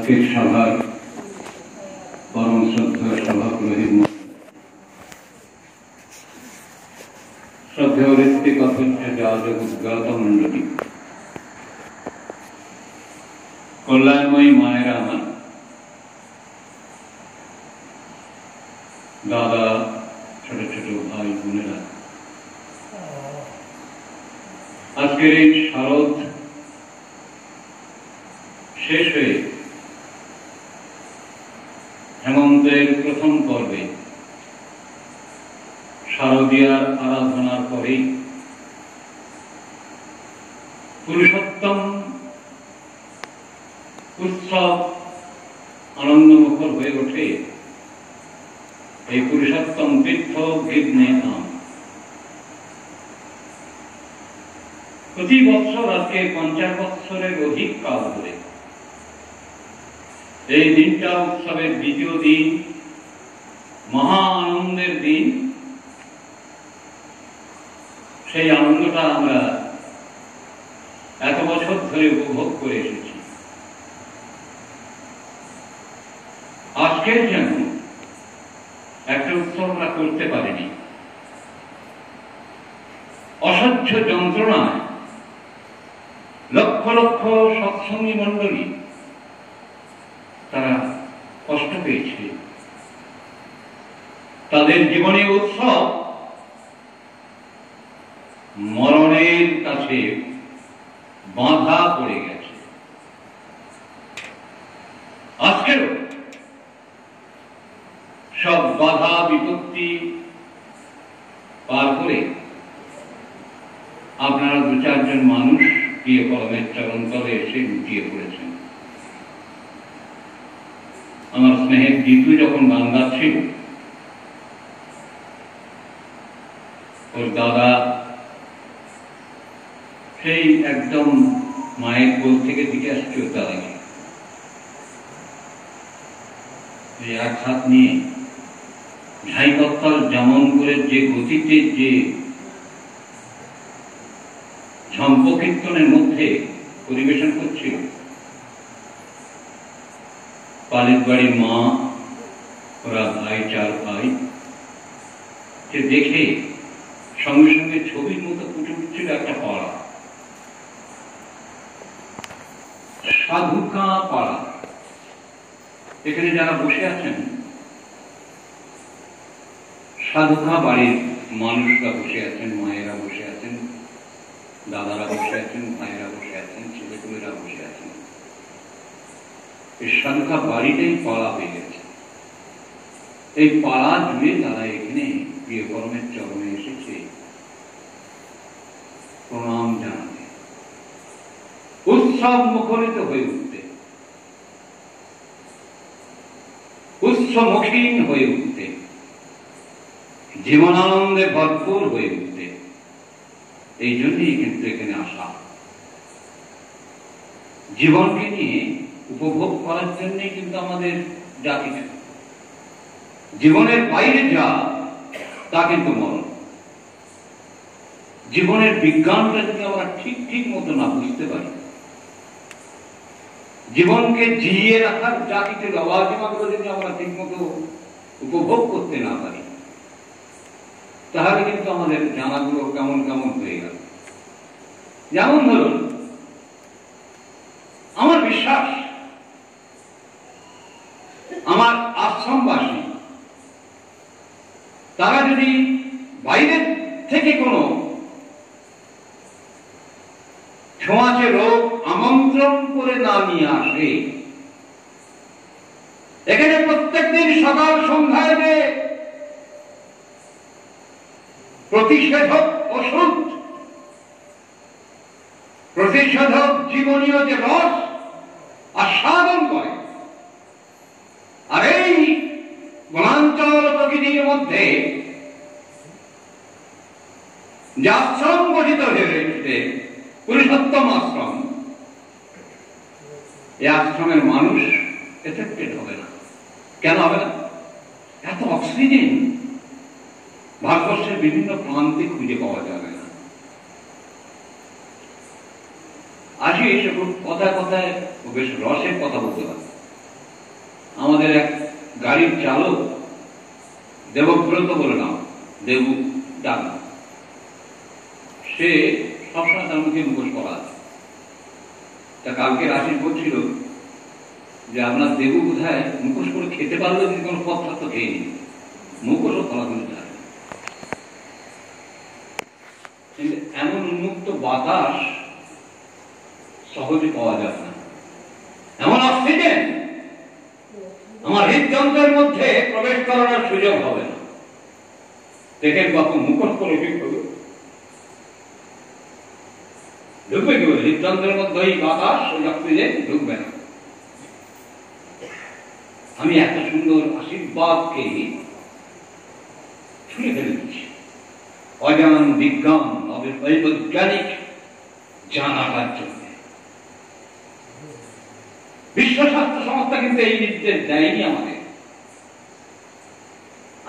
আজকের সভার পরম শ্রদ্ধেয় সভাপতি শ্রদ্ধেয় ঋত্বিক অধ্যক্ষ উদ্গত মন্ডলী, কল্যাণময়ী মায়েরা, আমার দাদা, ছোট ছোট ভাই বোনেরা, আজকের এই শারদ শেষ হয়ে হেমন্তের প্রথম পর্বে শারদীয়ার আরাধনার পরেই পুরুষোত্তম উৎসব আনন্দমুখর হয়ে ওঠে এই পুরুষোত্তম তীর্থ ভিগ্নে ধাম। প্রতি বৎসর আজকে 50 বৎসরের অধিক কাল ধরে এই দিনটা উৎসবের দ্বিতীয় দিন, মহা আনন্দের দিন। সেই আনন্দটা আমরা এত বছর ধরে উপভোগ করে এসেছি। আজকের যেন একটা উৎসব আমরা করতে পারিনি। অসহ্য যন্ত্রণায় লক্ষ লক্ষ সৎসঙ্গী মণ্ডলী তারা কষ্ট পেয়েছে। তাদের জীবনে উৎসব মরণের কাছে বাধা পড়ে গেছে। আজকেও সব বাধা বিপত্তি পার করে আপনারা 2-4 জন মানুষ প্রিয় পরমের চরণ তলে এসে লুটিয়ে পড়েছেন। আমার স্নেহের জিতু যখন গান গাচ্ছিল, ওর দাদা সেই একদম মায়ের কোল থেকে দিকে আসছে ওর দাদাকে, এক হাত নিয়ে ঝাই কত্তাল যেমন করে যে গতিতে, যে ঝম্প কীর্তনের মধ্যে পরিবেশন করছিল, পালিত বাড়ির মা, ওরা ভাই, 4 ভাই, যে দেখে সঙ্গে সঙ্গে ছবির মতো ফুটে উঠছিল একটা পাড়া, সাধুকা পাড়া। এখানে যারা বসে আছেন সাধুকা বাড়ির মানুষরা বসে আছেন, মায়েরা বসে আছেন, দাদারা বসে আছেন, ভাইয়েরা বসে আছেন, ছেলেপুলেরা বসে আছেন। এই সাধুকা বাড়িটাই পাড়া হয়ে গেছে। এই পাড়া জুড়ে তারা এখানে প্রিয় পরমের চরণে এসেছে প্রণাম জানাতে, উৎসব মুখরিত হয়ে উঠতে, উৎসমুখীন হয়ে উঠতে, জীবনানন্দে ভরপুর হয়ে উঠতে। এই জন্যই কিন্তু এখানে আসা, জীবনকে নিয়ে উপভোগ করার জন্যই কিন্তু আমাদের জাতি। জীবনের বাইরে যা তা কিন্তু মরণ। জীবনের বিজ্ঞানটা যদি আমরা ঠিক মতো না বুঝতে পারি, জীবনকে জিয়ে রাখার যা কিছু লওয়াজমাগুলো যদি আমরা ঠিক মতো উপভোগ করতে না পারি, তাহলে কিন্তু আমাদের জানাগুলো কেমন কেমন হয়ে গেল। যেমন ধরুন, আমার বিশ্বাস আমার আশ্রমবাসী তারা যদি বাইরের থেকে কোনো ছোঁয়াচে রোগ আমন্ত্রণ করে না নিয়ে আসে, এখানে প্রত্যেকদিন সকাল সন্ধ্যায় যে প্রতিষেধক ওষুধ, প্রতিষেধক জীবনীয় যে রস আস্বাদন করে, আর এই বনাঞ্চল প্রকৃতির মধ্যে যে আশ্রম গঠিত হয়ে রয়েছে, পুরুষোত্তম আশ্রম, এই আশ্রমের মানুষ এফেক্টেড হবে না। কেন হবে না? এত অক্সিজেন ভারতবর্ষের বিভিন্ন প্রান্তে খুঁজে পাওয়া যাবে না। আজকে এসে কথায় কথায় বেশ রসের কথা বলতে পারে। আমাদের এক গাড়ির চালক দেবব্রত বলে নাম, দেবু ডাক, সে সবসময় তার মুখে মুখোশ করা আছে। তা কালকে রাশি বলছিল যে আপনার দেবু কোথায় মুখোশ করে খেতে পারলে যদি কোনো পথ থাকতো খেয়ে নি, মুখোশও ফলাফল থাকে। কিন্তু এমন উন্মুক্ত বাতাস সহজে পাওয়া যাবে না, এমন অক্সিজেন আমার হৃদযন্ত্রের মধ্যে প্রবেশ করানোর সুযোগ হবে না। দেখেন বাপু মুখোশ করে ঢুকবে কি বলে, হৃদযন্ত্রের মধ্যে ওই বাতাস ওই অক্সিজেন ঢুকবে না। আমি এত সুন্দর আশীর্বাদকে ছুঁড়ে ফেলে দিচ্ছি অজান বিজ্ঞান বৈজ্ঞানিক জানার জন্য। বিশ্ব স্বাস্থ্য সংস্থা কিন্তু এই নির্দেশ দেয়নি আমাদের,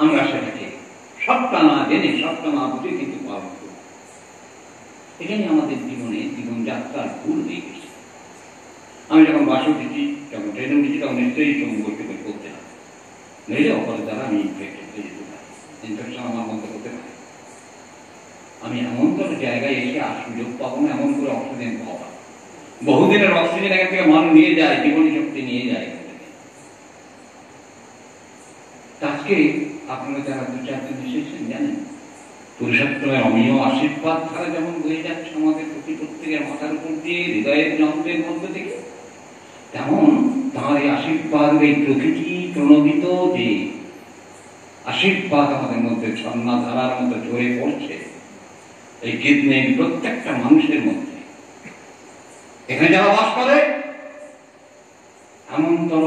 আমরা সেটাকে সবটা না জেনে সবটা না বুঝে কিন্তু পালন করি। এখানে আমাদের জীবনে জীবনযাত্রার ভুল হয়ে গেছে। আমি যখন বাসে উঠেছি, যখন ট্রেনে উঠেছি, তখন নিশ্চয়ই করতে করতে হবে, নইলে অপরের দ্বারা আমি ইনফেক্টেড হয়ে যেতে পারি, ইনফেকশন আমার মধ্যে হতে পারে। আমি এমন কোনো জায়গায় এসে আর সুযোগ পাবো না এমন করে অক্সিজেন পাওয়া। বহুদিনের অক্সিজেন এখান থেকে মানুষ নিয়ে যায়, জীবনী শক্তি নিয়ে যায়। আজকে আপনারা যারা দু চারজন এসেছেন জানেন, পুরুষোত্তমের অমীয় আশীর্বাদ ধারা যেমন বয়ে যাচ্ছে আমাদের প্রতি প্রত্যেকের মাথার উপর দিয়ে, হৃদয়ের যন্ত্রের মধ্যে থেকে, তেমন তাঁর এই আশীর্বাদের এই প্রকৃতি প্রণোদিত যে আশীর্বাদ আমাদের মধ্যে ঝর্ণা ধারার মতো ঝরে পড়ছে এই কিডনির প্রত্যেকটা মানুষের মধ্যে। এখানে যারা বাস করে এমনতর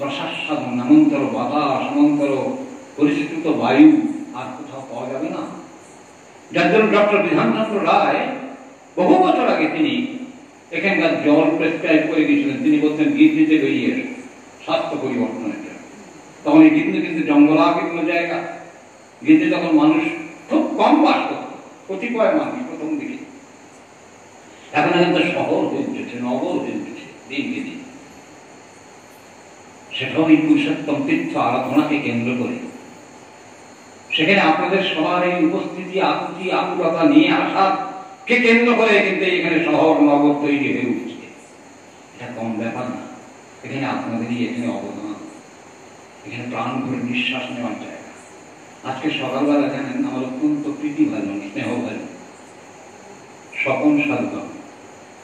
রসাস্বাদন, এমনতর বাতাস, এমনতর পরিচিত বায়ু আর কোথাও পাওয়া যাবে না। যার জন্য ডক্টর বিধানচন্দ্র রায় বহু বছর আগে তিনি এখানকার জল প্রেসক্রাইব করে গিয়েছিলেন। তিনি বলছেন গির্দিতে বেরিয়ে স্বাস্থ্য পরিবর্তনের জন্য। তখন এই গির্দি কিন্তু জঙ্গলাকীর্ণ জায়গা, গির্দি তখন মানুষ খুব কম বাস করত, কতিপয় মানুষ প্রথম দিকে। এখন কিন্তু শহর হয়ে উঠেছে, নগর হয়ে উঠেছে দিনকে দিন। সেটাও এই পুরুষোত্তম তীর্থ আরাধনাকে কেন্দ্র করে। সেখানে আপনাদের সবার এই উপস্থিতি, আকুতি, আকুলতা নিয়ে আসাকে কেন্দ্র করে কিন্তু এখানে শহর নগর তৈরি হয়ে উঠছে। এটা কম ব্যাপার না। এখানে আপনাদেরই এখানে অবদান, এখানে প্রাণ ভরে নিঃশ্বাস নেওয়ার জায়গা। আজকে সকালবেলা জানেন আমার অত্যন্ত প্রীতি ভাজন, স্নেহ ভাজন স্বপন সাধুকা,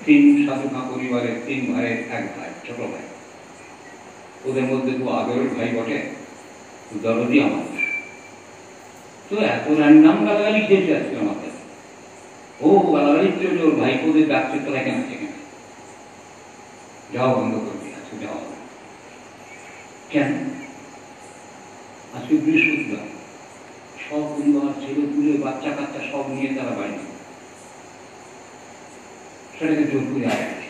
3 সাধুকা পরিবারের 3 ভাইয়ের 1 ভাই, ছোট ভাই। ওদের মধ্যে খুব আদরের ভাই বটে, দরদি আমার। তো এত র্যান্ডাম গালাগালি খেয়েছে আজকে আমাদের। ও গালাগালি চলে, ওর ভাই ওদের ডাকছে, তোরা কেন আছে কেন, যাও বন্ধ করবি আজকে, যাও। কেন? আজকে বৃহস্পতিবার, সব পরিবার, ছেলে পুলে, বাচ্চা কাচ্চা সব নিয়ে তারা বাড়ি, সেটাকে জোর করে আসছে।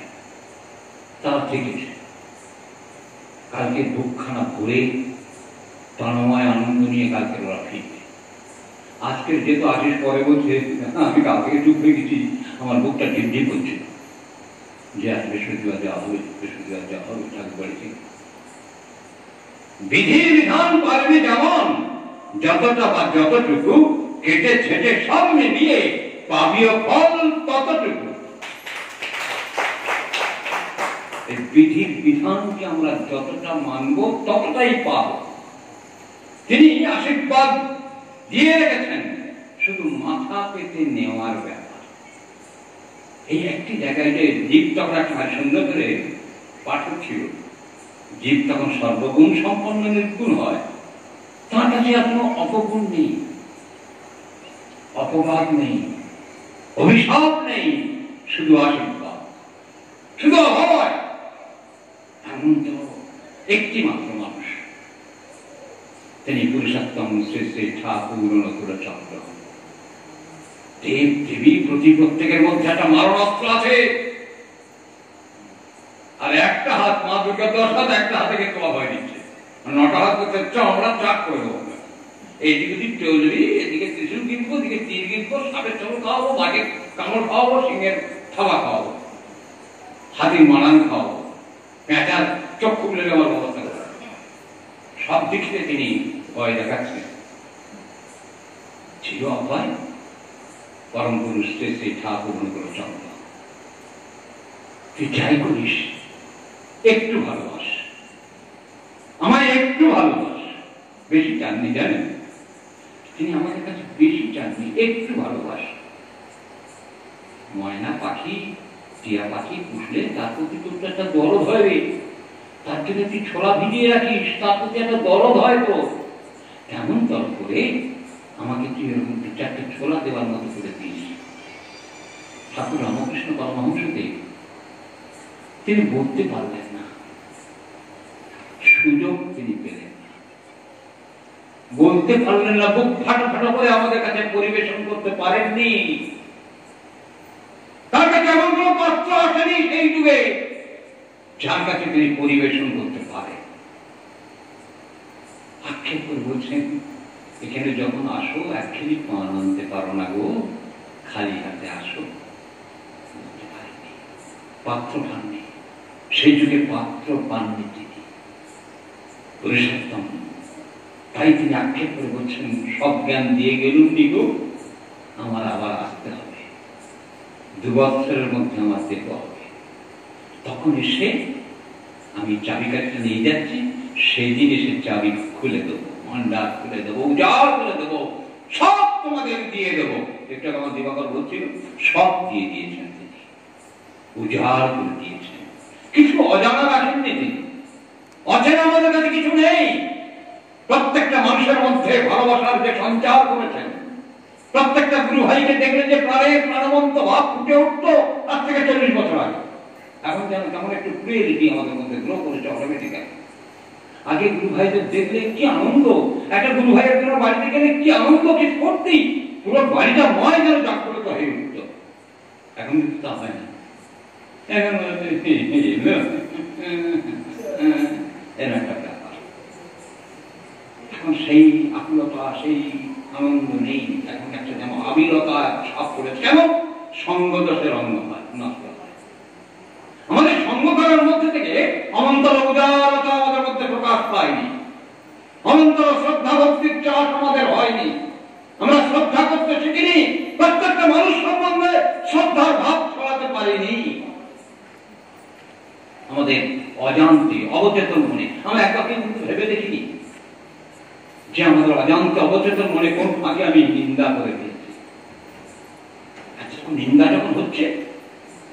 তারা থেকেছে কালকে বুকখানা ভরে প্রাণময় আনন্দ নিয়ে কালকে ওরা ফিরবে। আজকে যেহেতু আশিস পরে বলছে আমি কাল থেকে চুপ হয়ে গেছি, আমার বুকটা ঢিমঢিম করছিল যে আজ বৃহস্পতিবার যাওয়া হবে, বৃহস্পতিবার যাওয়া হবে ঠাকুর বাড়িতে। বিধির বিধান পারবি যেমন, যতটা বা যতটুকু কেটে ছেটে সব মিলিয়ে পাবিও ফল ততটুকু। এই বিধির বিধানকে আমরা যতটা মানব ততটাই পাব। তিনি আশীর্বাদ দিয়ে রেখেছেন, শুধু মাথা পেতে নেওয়ার ব্যাপার। এই একটি জায়গায় যে জীব তখন একটা সুন্দর করে পাঠক ছিল, জীব তখন সর্বগুণ সম্পন্ন নির্গুণ হয়, তার কাছে আর কোনো অপগুণ নেই, অপবাদ নেই, অভিশাপ নেই, শুধু আশীর্বাদ, শুধু অভয়। এমন তো একটি মাত্র মানুষ, তিনি পুরুষোত্তম শ্রী শ্রী ঠাকুর নকুল চন্দ্র। দেব দেবী প্রতি প্রত্যেকের মধ্যে একটা মারণাস্ত্র আছে, আর একটা হাত মা দুর্গা 10 হাত একটা হাতে কিন্তু অভয় দিচ্ছে, 9টা হাত করতে আমরা চাক করে দেবো। এইদিকে যদি চলবি, এদিকে ত্রিশূল কিনবো, এদিকে তীর কিনবো, সাপের চলো খাওয়াবো, বাঘের কামড় খাওয়াবো, সিংহের থাবা খাওয়াবো, হাতির মারান খাওয়াবো, পেঁচার চক্ষু খুলে দেওয়ার ব্যবস্থা সব দিক থেকে তিনি ভয় দেখাচ্ছেন। ছিল অভয়, পরম পুরুষ শ্রী ঠাকুর অনুগ্রহ চন্দ্র, তুই যাই করিস একটু ভালোবাস, আমায় একটু ভালোবাস। বেশি চাননি, জানেন, তিনি আমাদের কাছে বেশি চাননি, একটু ভালোবাস। ময়না পাখি, টিয়া পাখি পুষলে তার প্রতি তোর একটা দরদ হয়, তার জন্য তুই ছোলা ভিজিয়ে রাখিস, তার প্রতি একটা দরদ হয়। তো এমন দরদ করে আমাকে তুই এরকম 2-4টে ছোলা দেওয়ার মতো করে দিস। ঠাকুর রামকৃষ্ণ পরমহংসদেব তিনি বলতে পারলেন না, সুযোগ তিনি পেলেন না, বলতে পারলেন না, বুক ফাটা ফাটা করে আমাদের কাছে পরিবেশন করতে পারেননি। তার কাছে এমন কোন পাত্র আসেনি সেই যুগে যার কাছে তিনি পরিবেশন করতে পারেন। আক্ষেপ করে বলছেন, এখানে যখন আসো একখানি পান আনতে পারো না গো, খালি হাতে আসো। পাত্র পাননি, সেই যুগে পাত্র পাননি তিনি, পুরুষোত্তম। তাই তিনি আক্ষেপ করে বলছেন, সব জ্ঞান দিয়ে গেলুম নিগো, আমার আবার আসতে হবে, 2 বছরের মধ্যে আমার যেতে হবে। তখন এসে আমি চাবিকাঠিটা নিয়ে যাচ্ছি, সেদিন এসে চাবি খুলে দেবো, ভান্ডার খুলে দেবো, উজাড় করে দেবো, সব তোমাদের দিয়ে দেবো। একটা আমার দিবাকর বলছিল, সব দিয়ে দিয়েছেন তিনি, উজাড় করে দিয়েছেন। কিছু অজানা রাখেননি তিনি, অচেনা আমাদের কাছে কিছু নেই। প্রত্যেকটা মানুষের মধ্যে ভালোবাসার যে সঞ্চার করেছেন, প্রত্যেকটা গুরু ভাইকে দেখলে যে প্রাণবন্ত ভাব ফুটে উঠতো তার থেকে 40 বছর আগে। এখন যেন কেমন একটু ক্রিয়েটিভিটি আমাদের মধ্যে গ্রো করেছে অটোমেটিক্যালি। আগে গুরু ভাইদের দেখলে কি আনন্দ, একটা গুরু ভাইয়ের জন্য বাড়িতে গেলে কি আনন্দ, কি করতেই পুরো বাড়িটা ময় যেন জাগ্রত হয়ে উঠত। এখন কিন্তু তা হয় না, এখন একটা ব্যাপার। এখন সেই আকুলতা, সেই আনন্দ নেই। এখন একটা যেমন আবিলতা সাপ করেছে, কেমন সঙ্গদোষের অঙ্গ হয়, নষ্ট হয়। আমাদের সঙ্গকরের মধ্যে থেকে অনন্তর উদারতা আমাদের মধ্যে প্রকাশ পায়নি, অনন্তর শ্রদ্ধা ভক্তির চাষ আমাদের হয়নি। আমরা শ্রদ্ধা করতে শিখিনি, প্রত্যেকটা মানুষ সম্বন্ধে শ্রদ্ধার ভাব ছড়াতে পারিনি। আমাদের অজান্তে অবচেতন মনে আমরা একাকে কিন্তু ভেবে দেখিনি যে আমাদের অজান্তে অবচেতন মনে কোন ফাঁকে আমি নিন্দা করে দিয়েছি। আচ্ছা, নিন্দা যখন হচ্ছে,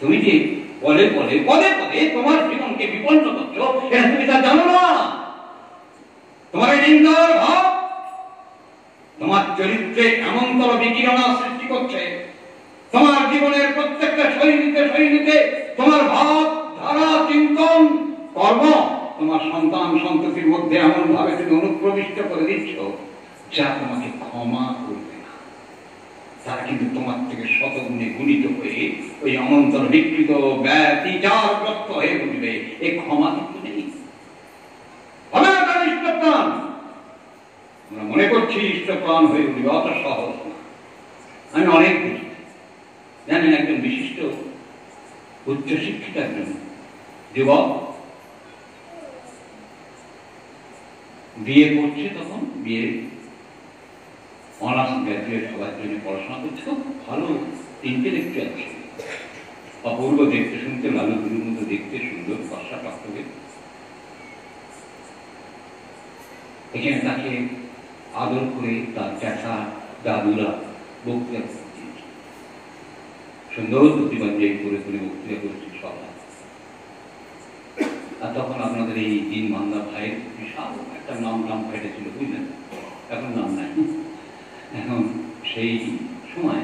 তুমি যে পদে পদে পদে পদে তোমার জীবনকে বিপন্ন করছো, এটা তুমি তা জানো না। তোমার এই নিন্দার ভাব তোমার চরিত্রে এমনতর বিকিরণা সৃষ্টি করছে, তোমার জীবনের প্রত্যেকটা শৈলীতে তোমার ভাব, ধারা, চিন্তন, কর্ম, তোমার সন্তান সন্ততির মধ্যে এমন ভাবে তুমি অনুপ্রবিষ্ট করে দিচ্ছ যা তোমাকে ক্ষমা করবে না। তারা কিন্তু তোমার থেকে শতগুণে গুণিত হয়ে ওই অনন্তর বিকৃত ব্যতিচারগ্রস্ত হয়ে উঠবে। এই ক্ষমা কিন্তু নেই। হবে না তার ইষ্টপ্রাণ। আমরা মনে করছি ইষ্টপ্রাণ হয়ে উঠবে, অত সহজ না। আমি অনেক দেখি, জানেন, একজন বিশিষ্ট উচ্চশিক্ষিত একজন যুবক বিয়ে করছে, তখন বিয়ে অনার্স গ্র্যাজুয়েট সবার জন্য পড়াশোনা করছে, খুব ভালো ইন্টেলেকচুয়াল ছিল, অপূর্ব দেখতে শুনতে, লালু গুরুর মতো দেখতে, সুন্দর ফর্সা পাঠ্যকে। এখানে তাকে আদর করে তার চাচা দাদুরা বক্তৃতা করছে, সুন্দর প্রতিবাদ করে করে বক্তৃতা করেছে সবাই। আর তখন আপনাদের এই দিন বাংলা ভাইয়ের বিশাল একটা নাম ফেটেছিল, বুঝলেন, এখন নাম নাই। এখন সেই সময়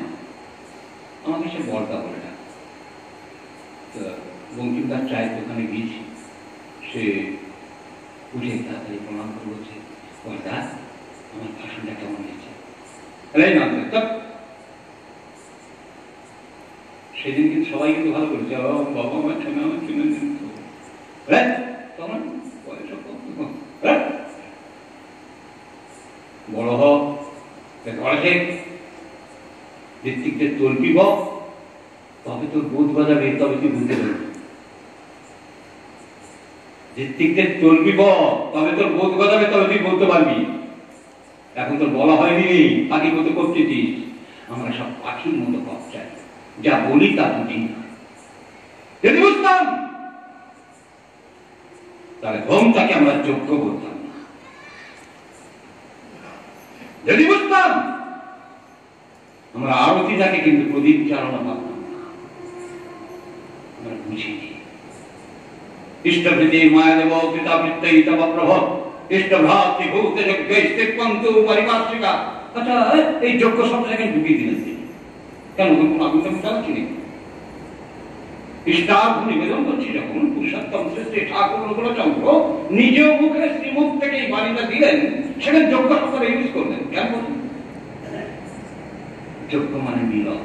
আমাকে সে বর্দা বলে না, বঙ্কিমদার চায়ের দোকানে গিয়েছি, সে উঠে তাড়াতাড়ি প্রণাম করে বলছে, বর্দা আমার ভাষণটা কেমন হয়েছে? সেদিন কিন্তু সবাই কিন্তু ভালো করেছে, বাবা আমার ছেলে আমার ছেলে বড় হোক, ঋত্বিকদের তল্পি হোক, তবে তোর বোধ বাজাবে, তবে তুই বুঝতে পারবি। ঋত্বিকদের তল্পি হোক, তবে তোর বোধ বাজাবে, তবে তুই বলতে পারবি, এখন তো বলা হয়নি, পাখি মতো করতেছিস। আমরা সব পাখির মতো পথ চাই, যা বলি তা বুঝি না। যদি বুঝতাম তাহলে ধর্মটাকে আমরা যোগ্য বলতাম না। যদি বুঝতাম আমরা আরতিটাকে কিন্তু প্রদীপ চালনা পারতাম না। আমরা বুঝিনি। ইষ্টভৃতি মায়া দেব পিতা বৃত্তাইতা বা প্রভব ইষ্টভ্রাতৃ ভূত যজ্ঞ পন্তু পরিমার্শিকা। আচ্ছা, এই যজ্ঞ শব্দটাকে ঢুকিয়ে দিলেন তিনি কেন? কোন আগুন চালাচ্ছি নাকি? ইষ্টার্ঘ নিবেদন করছি যখন পুরুষোত্তম শ্রী ঠাকুর অনুকূলচন্দ্র নিজ মুখে শ্রীমুখ থেকে এই বাণীটা দিলেন, সেখানে যজ্ঞ শব্দটা ইউজ করলেন কেন? যজ্ঞ মানে মিলন,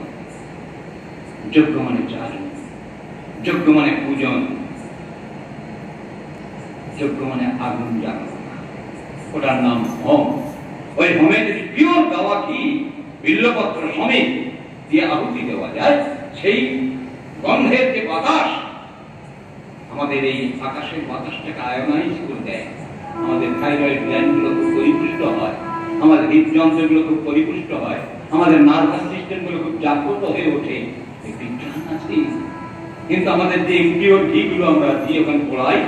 যজ্ঞ মানে চারণ, যজ্ঞ মানে পূজন, যজ্ঞ মানে আগুন জ্বালানো, ওটার নাম হোম। ওই হোমে যদি পিওর গাওয়া ঘি বিল্লপত্র সমেত দিয়ে আহুতি দেওয়া যায়, সেই গন্ধের যে বাতাস আমাদের এই আকাশের বাতাসটাকে আয়নাইজ করে দেয়, আমাদের থাইরয়েড গ্ল্যান্ডগুলো খুব পরিপুষ্ট হয়, আমাদের হৃদযন্ত্রগুলো খুব পরিপুষ্ট হয়, আমাদের নার্ভাস সিস্টেমগুলো খুব জাগ্রত হয়ে ওঠে। এই বিজ্ঞান আছে, কিন্তু আমাদের যে পিওর ঘিগুলো আমরা দিয়ে ওখানে পোড়াই,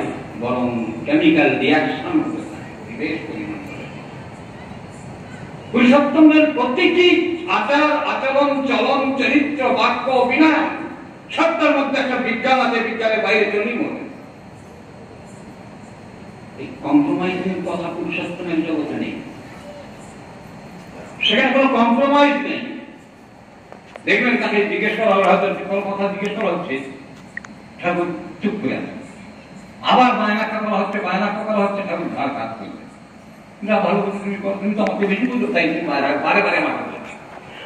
বরং কেমিক্যাল রিয়াকশন হতে থাকে বেশ পরিমাণ। পুরুষোত্তমের প্রতিটি আচার আচরণ চলন চরিত্র বাক্য অভিনয় সবটার মধ্যে একটা বিজ্ঞান আছে, বিজ্ঞানের বাইরে চলেই মনে। এই কম্প্রোমাইজের কথা পুরুষোত্তমের জগতে নেই, সেখানে কোনো কম্প্রোমাইজ নেই। দেখবেন তাকে জিজ্ঞেস করা হলো, হয়তো কোনো কথা জিজ্ঞেস করা হচ্ছে, ঠাকুর চুপ করে আছে। আবার বায়নাক্কা করা হচ্ছে, বায়নাক্কা করা হচ্ছে, ঠাকুর ঘাড় কাজ করবে। না, ভালো কথা তুমি করো, তুমি তো আমাকে বেশি বুঝো, তাই তুমি বারে বারে আমার কথা।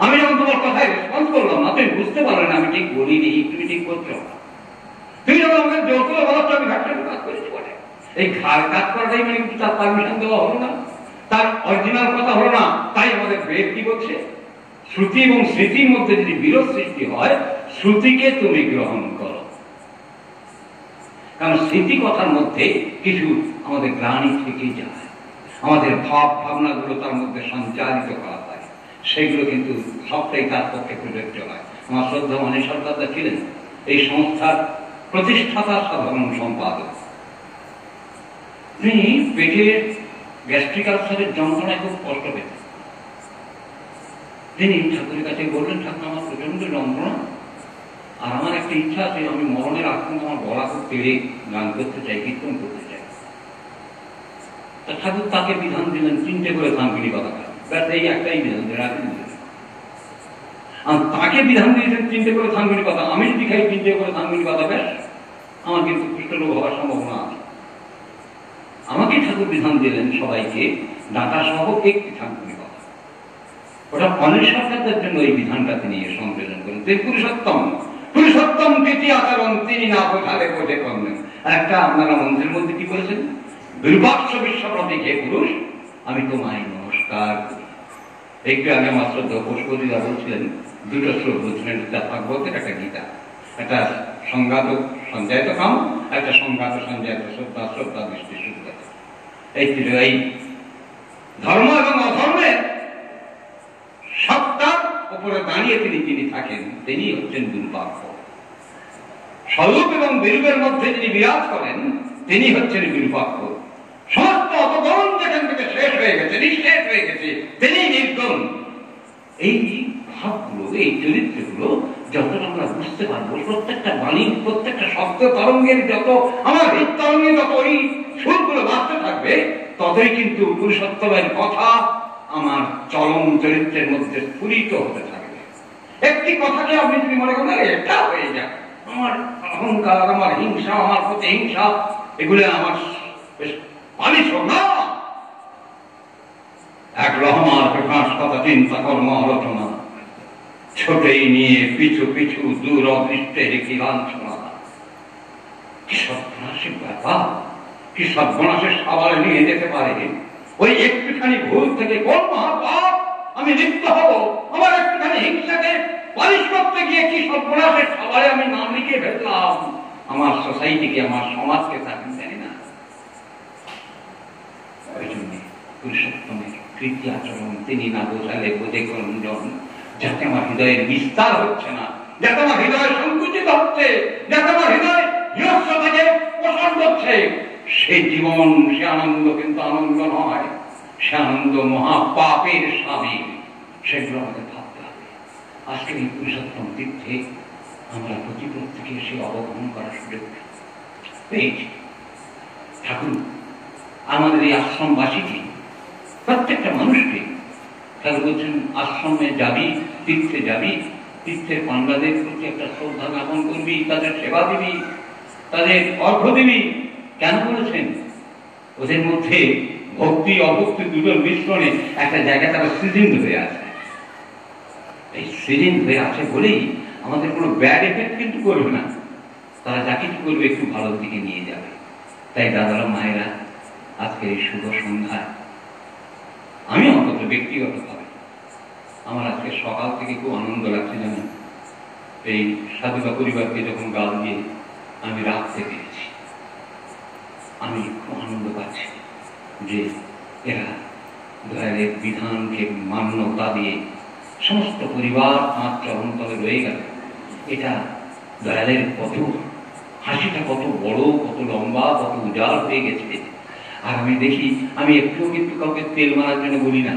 আমি যখন তোমার কথায় রেসপন্স করলাম না, তুমি বুঝতে পারলে না আমি ঠিক বলিনি, তুমি ঠিক করছো। তুমি যখন আমাকে জোর করে বলাচ্ছ, আমি ঘাটটা কাজ করেছি বলে। এই ঘাড় কাজ করাটাই মানে কিন্তু তার পারমিশন দেওয়া হলো না, তার অরিজিনাল কথা হলো না। তাই আমাদের বেদ কি বলছে? শ্রুতি এবং স্মৃতির মধ্যে যদি বিরোধ সৃষ্টি হয়, শ্রুতিকে তুমি গ্রহণ করো। কারণ স্মৃতি কথার মধ্যে কিছু আমাদের গ্লানি থেকে যায়, আমাদের ভাব ভাবনাগুলো তার মধ্যে সঞ্চারিত করা হয়, সেগুলো কিন্তু সবটাই তার পক্ষে প্রযোজ্য হয়। আমার শ্রদ্ধা মনীষ সরকার ছিলেন এই সংস্থার প্রতিষ্ঠাতা সাধারণ সম্পাদক। তিনি পেটের গ্যাস্ট্রিক আলসারের যন্ত্রণায় খুব কষ্ট পেতেন। তিনি ঠাকুরের কাছে বললেন, ঠাকুর আমার প্রচন্ড যন্ত্রণা, আর আমার একটা ইচ্ছা আছে, আমি মরণের আগ পর্যন্ত আমার গলা খুব পেরে গান করতে চাই, কীর্তন করতে চাই। ঠাকুর তাকে বিধান দিলেন 3টে করে থানকুনি পাতা খান, ব্যাস এই একটাই বিধান দিলেন। তাকে বিধান দিয়েছেন 3টে করে থানকুনি পাতা। আমি যদি খাই 3টে করে থানকুনি পাতা, ব্যাস আমার কিন্তু কুষ্ঠরোগ হওয়ার সম্ভাবনা আছে। আমাকে ঠাকুর বিধান দিলেন সবাইকে ডাটা সহ 1টি থানকুনি পাতা। ওটা অনেক সরকারদের জন্য এই বিধানটা তিনি সংযোজন করেন। তিনি পুরুষোত্তম, পুরুষোত্তম প্রীতি আচরণ তিনি না বোঝালে বোঝে করলেন। আর একটা আপনারা মন্ত্রের মধ্যে কি বলেছেন? দুর্বাক্ষ বিশ্বপ্রতি হে পুরুষ, আমি তোমায় নমস্কার করি। একটু আগে আমার শ্রদ্ধা পুষ্পদিদা বলছিলেন, 2টো শ্লোক বলছিলেন, একটা ভাগবতের, একটা গীতা। একটা সংঘাত সঞ্জায়িত কাম, একটা সংঘাত সঞ্জায়িত শ্রদ্ধা, শ্রদ্ধা দৃষ্টি শুদ্ধ। এই ধর্ম এবং অধর্মের সত্তার উপরে দাঁড়িয়ে যিনি থাকেন, তিনি হচ্ছেন দুর্বাক্ষ। স্বরূপ এবং বিরূপের মধ্যে যিনি বিরাজ করেন, তিনি হচ্ছেন বিরূপাক্ষ। সমস্ত অপকরণ যেখান থেকে শেষ হয়ে গেছে, নিঃশেষ হয়ে গেছে, তিনি নির্গুণ। এই ভাবগুলো, এই চরিত্রগুলো যতটা আমরা বুঝতে পারবো, প্রত্যেকটা বাণীর প্রত্যেকটা শব্দ তরঙ্গের যত আমার হৃদ তরঙ্গে যত ওই সুরগুলো বাঁচতে থাকবে, ততই কিন্তু পুরুষোত্তমের কথা আমার চলন চরিত্রের মধ্যে স্ফুরিত হতে থাকবে। একটি কথাকে আপনি যদি মনে করেন এটা হয়ে যায়, আমার অহংকার, আমার হিংসা, আমার প্রতি হিংসা, এগুলো আমার পালিশ হোক না। এক রহমার প্রকাশ কথা চিন্তা কর্ম আলোচনা, ছোটেই নিয়ে পিছু পিছু দূর অদৃষ্টে রেখে লাঞ্ছনা। কি সর্বনাশের ব্যাপার, কি সর্বনাশের সবাই নিয়ে যেতে পারে। ওই একটুখানি ভুল থেকে কোন মহাপাপ আমি লিপ্ত হব। আমার একটুখানি হিংসাকে পালিশ করতে গিয়ে কি সর্বনাশের সবাই আমি নাম লিখে ফেললাম। আমার সোসাইটিকে, আমার সমাজকে, তাকে জানি না। ওই জন্য পুরুষোত্তমের কৃতি আচরণ তিনি না বোঝালে বোঝে কোনজন, যাতে আমার হৃদয়ের বিস্তার হচ্ছে না, যাতে আমার হৃদয় সংকুচিত হচ্ছে, যাতে আমার হৃদয় হিংস্রতাকে পোষণ করছে, সে জীবন, সে আনন্দ কিন্তু আনন্দ নয়, সে আনন্দ মহাপাপের সামিল। সেগুলো আমাদের ভাবতে হবে। আজকের এই পুরুষোত্তম তীর্থে আমরা প্রতি প্রত্যেকে সে অবগমন করার সুযোগ পেয়েছি। ঠাকুর আমাদের এই আশ্রমবাসীকে, প্রত্যেকটা মানুষকে ঠাকুর বলছেন, আশ্রমে যাবি, তীর্থে যাবি, তীর্থের পাণ্ডাদের প্রতি একটা শ্রদ্ধা জ্ঞাপন করবি, তাদের সেবা দিবি, তাদের অর্ঘ্য দিবি। কেন বলেছেন? ওদের মধ্যে ভক্তি অভক্তি দুটোর মিশ্রণে একটা জায়গা তারা সৃজন হয়ে আছে। এই সৃজন হয়ে আছে বলেই আমাদের কোনো ব্যাড এফেক্ট কিন্তু করবে না, তারা যা কিছু করবে একটু ভালোর দিকে নিয়ে যাবে। তাই দাদারা মায়েরা, আজকের এই শুভ সন্ধ্যায় আমি অন্তত ব্যক্তিগতভাবে আমার আজকে সকাল থেকে খুব আনন্দ লাগছে। জানেন, এই সাধুকা পরিবারকে যখন গাল দিয়ে আমি রাখতে পেরেছি, আমি খুব আনন্দ পাচ্ছি যে এরা দয়ালের বিধানকে মান্যতা দিয়ে সমস্ত পরিবার তাঁর চরণতলে রয়ে গেল। এটা দয়ালের কত হাসিটা কত বড়, কত লম্বা, কত উজাড় হয়ে গেছে। আর আমি দেখি, আমি একটু কিন্তু কাউকে তেল মারার জন্য বলি না,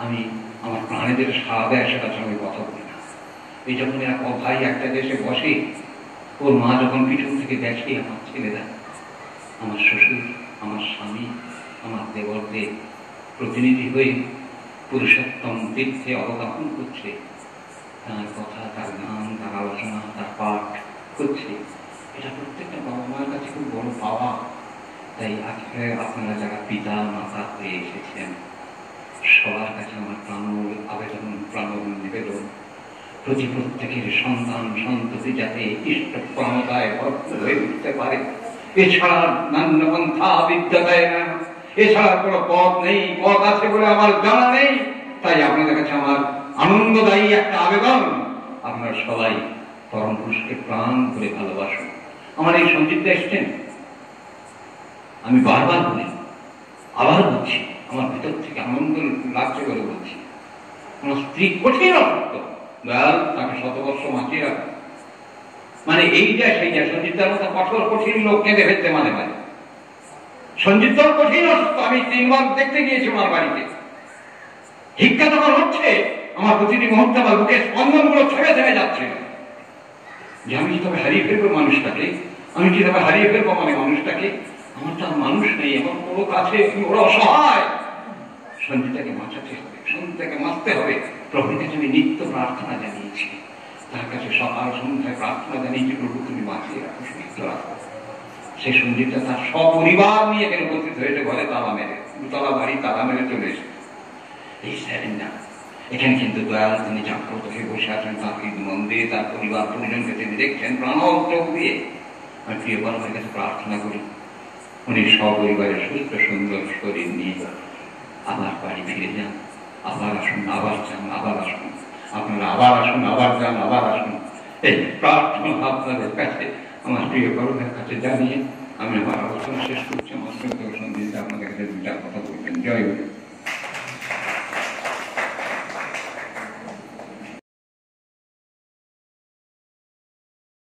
আমি আমার প্রাণীদের সাড়া দেয় সেটার সঙ্গে কথা বলি না। এই যখন এরা ভাই একটা দেশে বসে, ওর মা যখন পিছন থেকে দেখে আমার ছেলেরা, আমার শ্বশুর, আমার স্বামী, আমার দেবরদের প্রতিনিধি হয়ে পুরুষোত্তম তীর্থে অবগাহন করছে, তার কথা, তার গান, তার আলোচনা, তার পাঠ করছে, এটা প্রত্যেকটা বাবা মায়ের কাছে খুব বড় পাওয়া। তাই আজকে আপনারা যারা পিতা মাতা হয়ে এসেছেন, সবার কাছে আমার প্রাণমূল আবেদন, প্রাণমূল নিবেদন, প্রতি প্রত্যেকের সন্তান সন্ততি যাতে ইষ্ট প্রণতায় ভরপুর হয়ে উঠতে পারে। এছাড়া নান্য পন্থা বিদ্যা দেয় না, এছাড়া কোনো পথ নেই। পথ আছে বলে আমার জানা নেই। তাই আপনাদের কাছে আমার আনন্দদায়ী একটা আবেদন, আপনারা সবাই পরম পুরুষকে প্রাণ করে ভালোবাসুন। আমার এই সঞ্চিত এসছেন, আমি বারবার বলি, আবার বলছি, আমার ভিতর থেকে আনন্দ লাগছে বলে বলছি। আমার স্ত্রী কঠিন অসুস্থ, দয়াল তাকে 100 বর্ষ বাঁচিয়ে রাখে। মানে এইটা সেইটা, সঞ্জিতার মতো কঠোর কঠিন লোক কেঁদে ফেলতে মাঝে মাঝে। সঞ্জিত কঠিন অসুস্থ, আমি 3 বার দেখতে গিয়েছি আমার বাড়িতে। ভিক্ষা যখন হচ্ছে, আমার প্রতিটি মুহূর্তে আমার বুকের স্পন্দন গুলো থেমে থেমে যাচ্ছে, যে আমি কিভাবে হারিয়ে ফেলবো মানুষটাকে, আমি কিভাবে হারিয়ে ফেলবো মানে মানুষটাকে। আমার তো মানুষ নেই, আমার কোনো কাছে, ওরা অসহায়। সঞ্জিতাকে বাঁচাতে হবে, সঞ্জিতাকে বাঁচতে হবে। প্রভুর কাছে আমি নিত্য প্রার্থনা জানিয়েছি, তার কাছে সকাল সন্ধ্যায় প্রার্থনা জানিয়েছি, প্রভু তুমি বাঁচিয়ে রাখো, সুস্থ রাখো। সেই সঞ্জিতা তার সপরিবার নিয়ে এখানে উপস্থিত হয়েছে, ঘরে তালা মেরে, 2তলা বাড়ি তালা মেরে চলে এসেছে। এই স্যারেন না, এখানে কিন্তু দয়াল তিনি জাগ্রত হয়ে বসে আছেন, তার মন্দিরে তার পরিবার পরিজনকে তিনি দেখছেন প্রাণব চোখ দিয়ে। আমি প্রিয় পরমের কাছে প্রার্থনা করি, উনি সপরিবারের সুস্থ সুন্দর শরীর নিয়ে আবার বাড়ি ফিরে যান, আবার আসুন, আবার যান, আবার আসুন, আপনারা আবার আসুন, আবার যান, আবার আসুন। এই প্রার্থনা আপনাদের কাছে, আমার প্রিয় পরমের কাছে জানিয়ে আমি আমার আলোচনা শেষ করছি। আমার সঙ্গে আপনাদের কাছে 2টা কথা বলবেন। জয় গুরু।